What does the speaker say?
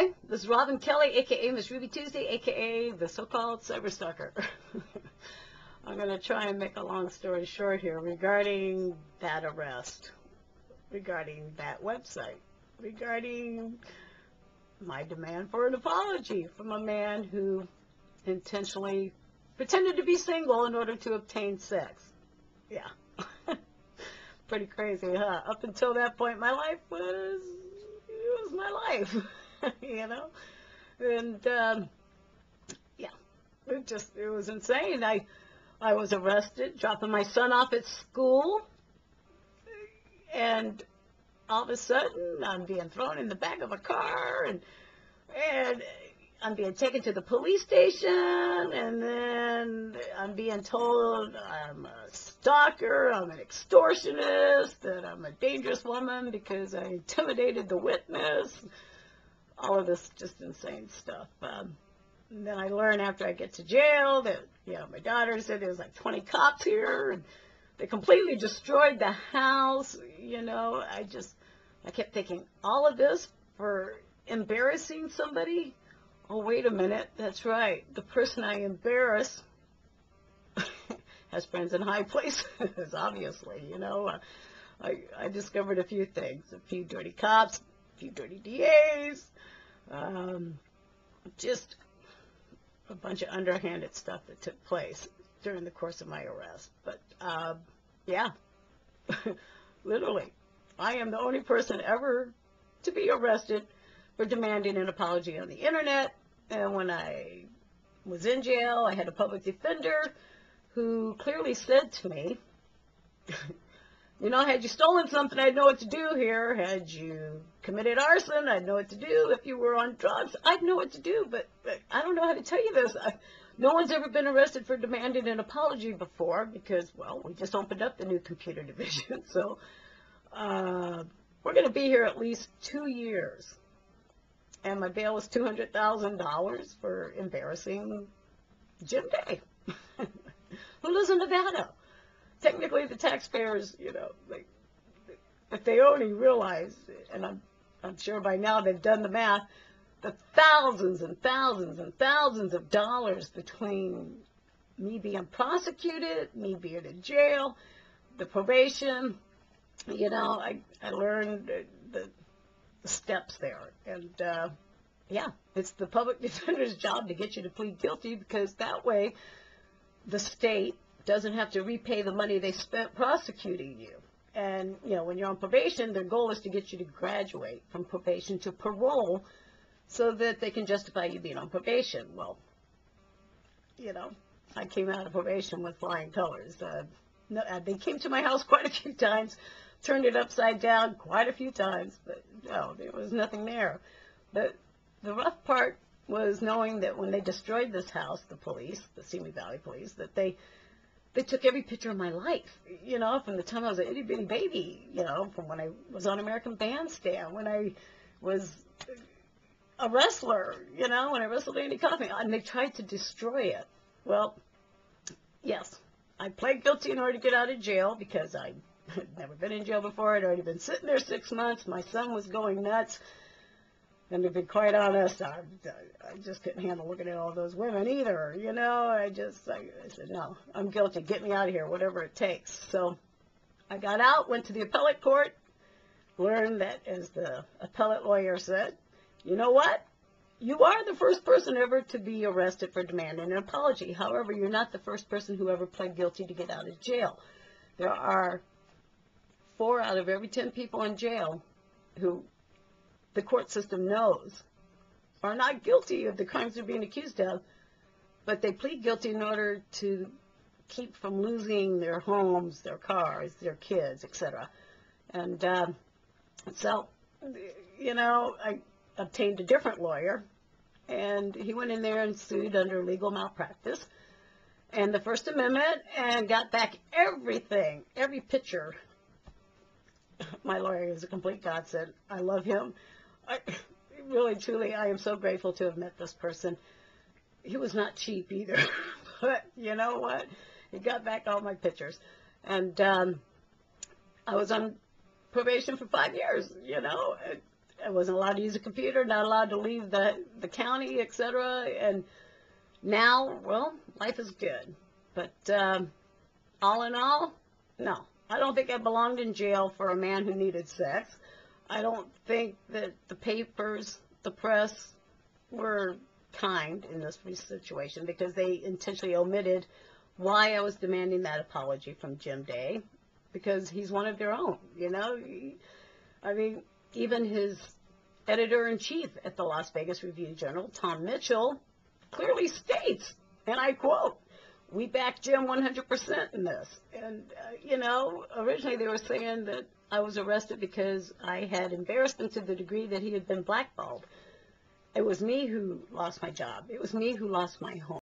Hi, this is Robin Kelly, a.k.a. Miss Ruby Tuesday, a.k.a. the so-called Cyberstalker. I'm going to try and make a long story short here regarding that arrest, regarding that website, regarding my demand for an apology from a man who intentionally pretended to be single in order to obtain sex. Yeah. Pretty crazy, huh? Up until that point, my life was my life, you know? And, yeah, it was insane. I was arrested, dropping my son off at school, and all of a sudden, I'm being thrown in the back of a car, and I'm being taken to the police station, and then I'm being told I'm a stalker, I'm an extortionist, that I'm a dangerous woman because I intimidated the witness. All of this just insane stuff. And then I learned after I get to jail that, you know, my daughter said there was like 20 cops here, and they completely destroyed the house. You know, I kept thinking, all of this for embarrassing somebody? Oh, wait a minute, that's right. The person I embarrass has friends in high places, obviously, you know. I discovered a few things, a few dirty cops, a few dirty DAs, just a bunch of underhanded stuff that took place during the course of my arrest. But, yeah, literally, I am the only person ever to be arrested for demanding an apology on the internet. And when I was in jail, I had a public defender who clearly said to me, you know, had you stolen something, I'd know what to do here. Had you committed arson, I'd know what to do. If you were on drugs, I'd know what to do. But I don't know how to tell you this. No one's ever been arrested for demanding an apology before because, well, we just opened up the new computer division. So we're going to be here at least 2 years. And my bail was $200,000 for embarrassing Jim Day, who lives in Nevada. Technically, the taxpayers, you know, if they only realize, and I'm sure by now they've done the math, the thousands and thousands and thousands of dollars between me being prosecuted, me being in jail, the probation, you know, I learned the steps there. And, yeah, it's the public defender's job to get you to plead guilty because that way the state doesn't have to repay the money they spent prosecuting you. And, you know, when you're on probation, their goal is to get you to graduate from probation to parole so that they can justify you being on probation. Well, you know, I came out of probation with flying colors. No, they came to my house quite a few times, turned it upside down quite a few times, but no, there was nothing there. But the rough part was knowing that when they destroyed this house, the police, the Simi Valley police, that they took every picture of my life, you know, from the time I was an itty-bitty baby, you know, from when I was on American Bandstand, when I was a wrestler, you know, when I wrestled Andy Kaufman, and they tried to destroy it. Well, yes, I pled guilty in order to get out of jail because I had never been in jail before. I'd already been sitting there 6 months. My son was going nuts. And to be quite honest, I just couldn't handle looking at all those women either. You know, I said, no, I'm guilty. Get me out of here, whatever it takes. So I got out, went to the appellate court, learned that, as the appellate lawyer said, you know what? You are the first person ever to be arrested for demanding an apology. However, you're not the first person who ever pled guilty to get out of jail. There are 4 out of every 10 people in jail who the court system knows are not guilty of the crimes they're being accused of, but they plead guilty in order to keep from losing their homes, their cars, their kids, etc. And so, you know, I obtained a different lawyer, and he went in there and sued under legal malpractice and the First Amendment and got back everything, every picture. My lawyer is a complete godsend. I love him. Really, truly, I am so grateful to have met this person. He was not cheap either, but you know what? He got back all my pictures. And I was on probation for 5 years, you know. I wasn't allowed to use a computer, not allowed to leave the county, etc. And now, well, life is good. But all in all, no. I don't think I belonged in jail for a man who needed sex. I don't think that the papers, the press, were kind in this situation because they intentionally omitted why I was demanding that apology from Jim Day, because he's one of their own, you know. I mean, even his editor-in-chief at the Las Vegas Review-Journal, Tom Mitchell, clearly states, and I quote, "We back Jim 100% in this." And, you know, originally they were saying that I was arrested because I had embarrassed him to the degree that he had been blackballed. It was me who lost my job. It was me who lost my home.